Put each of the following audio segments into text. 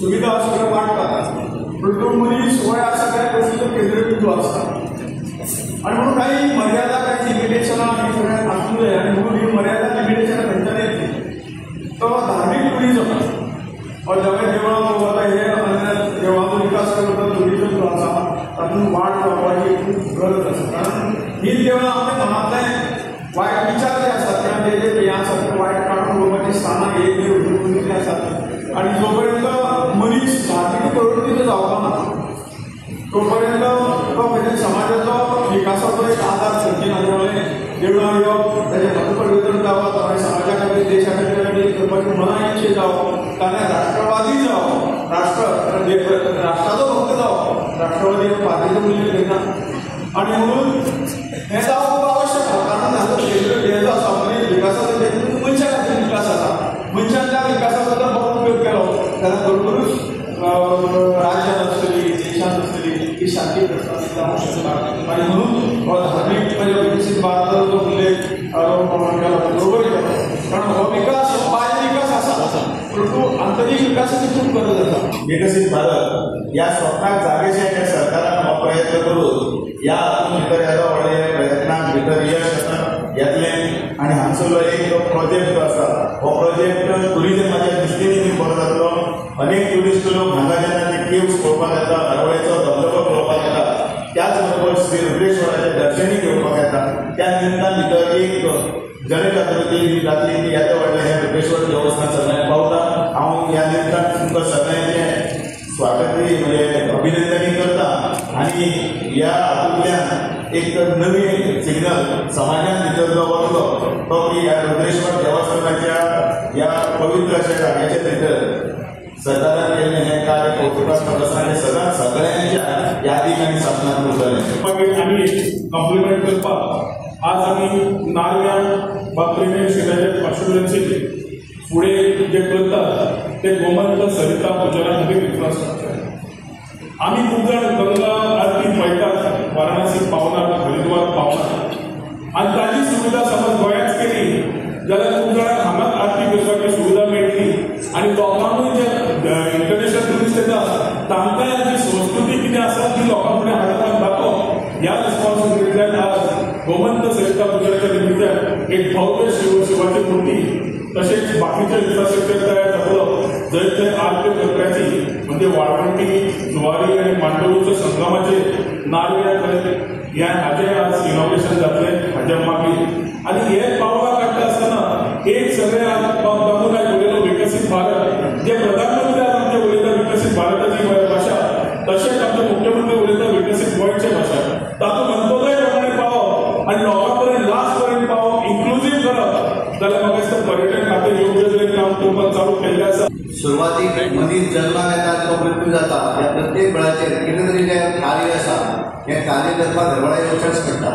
सुविधा सगळं वाटतात, पण तो मनीस वया सगळ्या गोष्टीचं केंद्रबिंदू असतात आणि म्हणून काही मर्यादा काही लिमिटेशन हे सगळ्यात असू नये आणि म्हणून ही मर्यादा लिमिटेशन घडता येते तो धार्मिक टुरिझम जेव्हा आता हे देवाचो विकास करता टुरिझम जो आसा तातूंत वाड जावपाची खूब गरज आसा, कारण ही देवळां आपल्या मनांतले वायट विचार जे आसात किंवा जे जे हे आसात ते वायट काडून उडोवपाची स्थानां हे जे आसात आणि जोपर्यंत मनीस धार्मीक प्रवृत्तीचो जावपा ना तोपर्यंत तो म्हणजे समाजाचो विकासाचो एक आधार सर्तीन आसलेले देवळां येवप ताचें मतपरिवर्तन जावप आनी समाजा खातीर देशा खातीर करपाची मनां इच्छा जावप ताणें राष्ट्रवादी जावप राष्ट्राचो भक्त जावप राष्ट्रवादी पार्टीचो मूल्य घेना आणि म्हणून हें जावप आवश्यक आसा, कारण हाजो केंद्र हें जो आसा म्हणजे विकासाचो केंद्र मनशा खातीर विकास आसा, मनशांच्या विकासाचो जर बरो उपयोग केलो जाल्यार बरोबरूच राज्यांत आसतली देशांत आसतली ही शांती प्रस्थापित जावंक शकता आणि म्हणून हो धार्मीक म्हणजे विकसीत भारताचो जो उल्लेख बरोबर केलो, कारण हो विकास बाह्य विकास आसा परंतु आंतरीक विकासाची खूप गरज आसा। विकसित भारत या स्वप्नाक जागेचे सरकारान हो प्रयत्न करून या भितर येता व्हडले प्रयत्नाक भितर यश येतलें आणि हांगसरलो एक प्रोजेक्ट जो आसा हो प्रोजेक्ट टुरिझमाच्या दृश्टीन बी बरो जातलो। अनेक टुरिस्ट लोक हांगा जेन्ना ते केव्स पळोवपाक येता, हरवळेचो धबधबो पळोवपाक येता, त्याच बरोबर श्री रुद्रेश्वराचें दर्शनय घेवपाक येता। त्या निमतान भितर एक जनजागृती ही जातली की येता व्हडलें हें रुद्रेश्वर देवस्थान सगळ्यांक पावता। हांव ह्या निमतान तुमकां सगळ्यांचें स्वागती म्हणजे अभिनंदनी करता आणि ह्या हातूंतल्यान एक नवी सिग्नल समाजान भितर जो वतलो तो की ह्या रुद्रेश्वर देवस्थानाच्या ह्या पवित्र अशा जाग्याच्या भितर सरकारान केल्लें हें कार्य कौतुकास्पद आसा आनी सदांच सगळ्यांच्या यादीक आनी सपनाक उरतलें। आमी कॉम्प्लिमेंट करपाक आज आमी नारव्यां बाप्रेमेन शेताच्या पार्श्वभूमीचेर फुडें जे करतात ते गोमंत सरिता पुजना खातीर इन्फ्रास्ट्रक्चर आमी खूब जाण गंगा आरती पळयतात, वाराणसी पावनात, हरिद्वार पावनात आनी ताची सुविधा समज गोंयांत केली जाल्यार खूब जाणांक हांगाच आरती करपाची सुविधा मेळटली आनी लोकांकूय जे इंटरनॅशनल टुरिस्ट येतात तांकांय जी संस्कृती कितें आसा ती लोकां फुडें हाडपाक दाखोवप ह्या रिस्पॉन्सिबिलिटींतल्यान आज गोमंत सरिता पुजनाच्या निमित्यान एक भव्य शिवाची मुर्ती तशेंच बाकीचे इन्फ्रास्ट्रक्चर तयार जातलो जंय थंय आरती करपाची म्हणजे वाळवंटी, जुवारी आनी मांडोळीच्या संगमाचेर नारव्या ह्या हाजें आज इनॉग्रेशन जातलें हाज्या मागीर आनी हे पावलां काडटा आसतना एक सगळें बाबू नायक उलयलो विकसीत भारत जे प्रधानमंत्री आज आमचे उलयता विकसीत भारताची भाशा तशेंच आमचे मुख्यमंत्री उलयता विकसीत गोंयची भाशा तातूंत अंत्योदय प्रमाणे पावप आनी लोकां पर्यंत लास्ट पर्यंत पावप इन्क्लुजीव करप जाल्यार म्हाका दिसता पर्यटन खातें योग्य तरेन काम करपाक चालू केल्लें आसा। सुरवातीक मनीस जल्माक येता तो मृत्यू जाता ह्या प्रत्येक वेळाचेर कितें तरी जें कार्य आसा हें कार्य करपाक घरवळा येवचेंच पडटा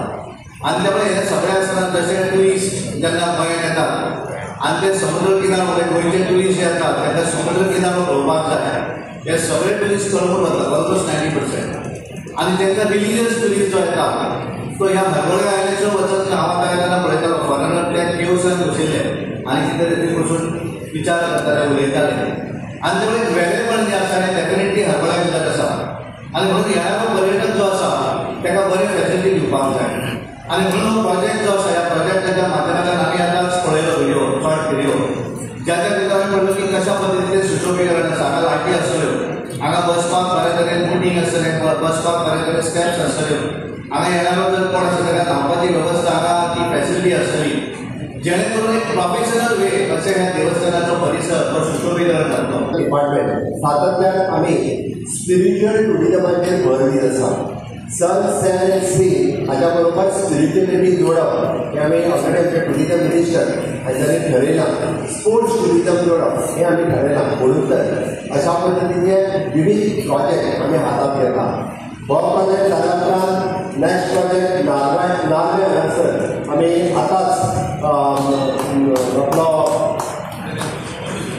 आनी त्या वेळार हे सगळें आसतना जशें ट्युरिस्ट जेन्ना गोंयांत येतात आनी ते समुद्र किनार म्हणजे गोंयचे ट्युरिस्ट जे येतात तांकां समुद्र किनारो पळोवपाक जाय हे सगळे ट्युरिस्ट कळून वतात ऑलमोस्ट 90% आनी तांकां रिलिजियस ट्युरिस्ट जो येता तो ह्या हरवळे आयल्याचो वचत हांव आतां येताना पळयतालो फॉरेनर त्या केव्सान बशिल्ले आनी कितें तरी बसून विचार करताले उलयताले आनी ते वेळेर वेगळेपण जें आसा हें डेफिनेटली हरवळ्याक जाता आसा आनी म्हणून ह्या पर्यटक जो आसा ताका बरे फॅसिलिटी दिवपाक जाय आनी म्हणून हो प्रोजेक्ट जो आसा ह्या प्रोजेक्टाच्या माध्यमांतल्यान आमी आतांच पळयलो व्हिडिओ शॉर्ट व्हिडिओ ज्याच्या भितर आमी पळयलो की कशा पद्दतीन सुशोभीकरण आसा हांगा लायटी आसतल्यो हांगा बसपाक बरे तरेन बोटींग आसतलें बसपाक बरे तरेन स्टेप्स आसतल्यो हांगा येणारो जर कोण आसा जाल्यार न्हावपाची वेवस्था हांगा ती फॅसिलिटी आसतली जेणे करून एक प्रोफेशनल वे अशें ह्या देवस्थानाचो परिसर तो सुशोभीकरण जातलो। डिपार्टमेंट सातत्यान आमी स्पिरिच्युअल टुरिझमाचेर भर दीत आसा। सन सेन सी हाच्या बरोबर स्पिरिच्युअलिटी जोडप हें आमी आमचे टुरिझम मिनिस्टर हांच्यानी ठरयलां। स्पोर्ट्स टुरिझम जोडप हें आमी ठरयलां म्हणून तर अशा पद्दतीचे विविध प्रोजेक्ट आमी हातांत घेता। हो प्रोजेक्ट जाल्या उपरांत नेक्स्ट प्रोजेक्ट नारवे हांगासर आमी आतांच आपलो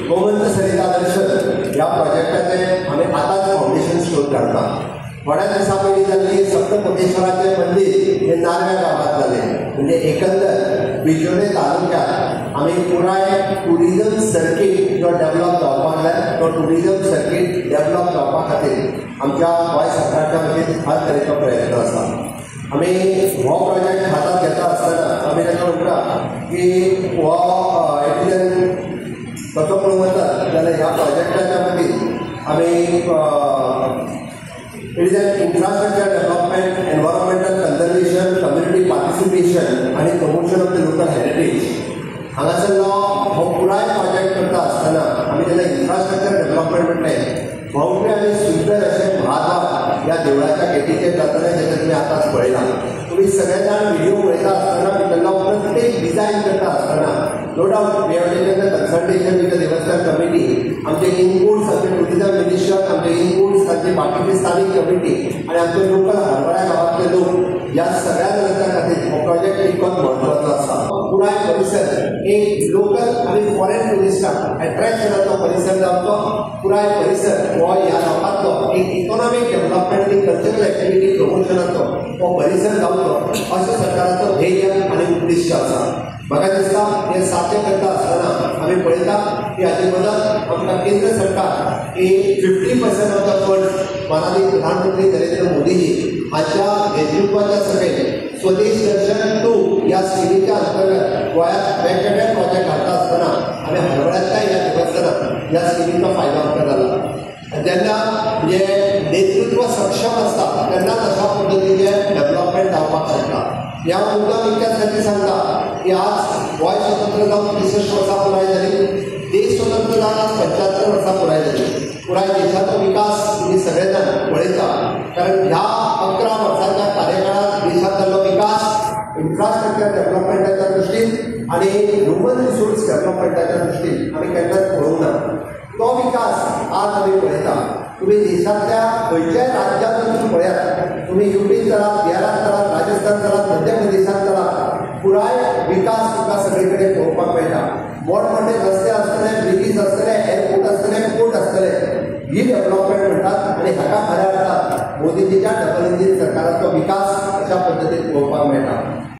गोमंत सरिता दर्शन ह्या प्रोजेक्टाचें आमी आतांच फावंडेशन स्टोन काडटा। थोड्या दिसा पयलीं जाल्ली सप्तकोटेश्वराचें मंदीर हें नारव्या गांवांत जालें म्हणजे एकंदर बिजोडे तालुक्यात आमी पुराय टुरिजम सर्कीट जो डेव्हलप जावपाक जाय तो टुरिजम सर्कीट डेव्हलप जावपा खातीर आमच्या गोंय सरकारच्या वतीन हर तरेचो प्रयत्न आसा. आमी हो प्रोजेक्ट हातात घेता आसतना आमी ताका म्हणटा की हो तसो पळोवंक वता जाल्यार ह्या प्रोजेक्टाच्या मदीं आमी it is an infrastructure development, environmental conservation, community participation आणि promotion of the local heritage हांगासरलो हो पुराय प्रोजेक्ट करता आसतना आमी तेन्ना इन्फ्रास्ट्रक्चर डेव्हलपमेंट म्हणटाय भोंवतणी आनी सुंदर अशें महाद्वार ह्या देवळाच्या गेटीचेर जातलें जें तुमी आतांच पळयलां. तुमी सगळे जाण व्हिडिओ पळयता आसतना भितरलो प्रत्येक डिजायन करता आसतना no doubt we have taken the consultation with the देवस्थान कमिटी. आमचे इनपुट्स आमचे टुरिजम मिनिस्टर, आमचे इनपुट्स आमची बाकीची स्थानीक कमिटी आनी आमचे लोकल हरवळ्या गांवांतले लोक ह्या सगळ्या जाणांच्या खातीर हो प्रोजेक्ट तितकोच म्हत्वाचो आसा. पुराय परिसर एक लोकल आनी फॉरेन टुरिस्टांक एट्रॅक्शनाचो परिसर जावचो. पुराय परिसर हो ह्या लोकांचो एक इकॉनॉमीक डेव्हलपमेंट आनी कल्चरल एक्टिविटी प्रमोशनाचो हो परिसर जावचो अशें सरकाराचो ध्येय आनी उद्दिश्ट आसा. म्हाका दिसता हें साध्य करता आसतना आमी पळयता की हाची मदत आमकां केंद्र सरकार ही 50% ऑफ द फंड्स माननीय प्रधानमंत्री नरेंद्र मोदीजी हाच्या नेतृत्वाच्या सकयल स्वदेश दर्शन 2 ह्या स्किमीच्या अंतर्गत गोंयांत वेगवेगळे प्रोजेक्ट हाडटा आसतना आमी हरवळ्याच्या ह्या देवस्थानात ह्या स्किमीचो फायदो आमकां जाला. जेन्ना म्हणजे नेतृत्व सक्षम आसता तेन्नाच अशा पद्दतीचें डेव्हलपमेंट जावपाक शकता. ह्या मुद्दम इतक्याच खातीर सांगता की आज गोंय स्वतंत्र जावन 63 वर्सां पुराय जाली, देश स्वतंत्र जावन आज 75 वर्सां पुराय जाली. पुराय देशाचो विकास तुमी सगळे जाण पळयता कारण ह्या 11 वर्सांच्या कार्यकाळात देशांत जाल्लो विकास इन्फ्रास्ट्रक्चर डेव्हलपमेंटाच्या दृश्टीन आनी ह्युमन रिसोर्स डेव्हलपमेंटाच्या दृश्टीन आमी केन्नाच पळोवंक ना. तो विकास आज आमी पळयता. तुम्ही देशातल्या खंयच्याय राज्यांत वचून पळयात, तुम्ही युपीत चलात, बिहारात चलात, राजस्थान चलात, मध्य प्रदेशात चलात, पुराय विकास तुमकां सगळे कडेन पळोवपाक मेळटा. मोठमोठे रस्ते आसतले, ब्रिजीस आसतले, एअरपोर्ट आसतले, पोर्ट आसतले, ही डेव्हलपमेंट म्हणटात आनी हाका खऱ्या अर्थान मोदीजीच्या डबल इंजीन सरकाराचो विकास अशा पद्दतीन पळोवपाक मेळटा.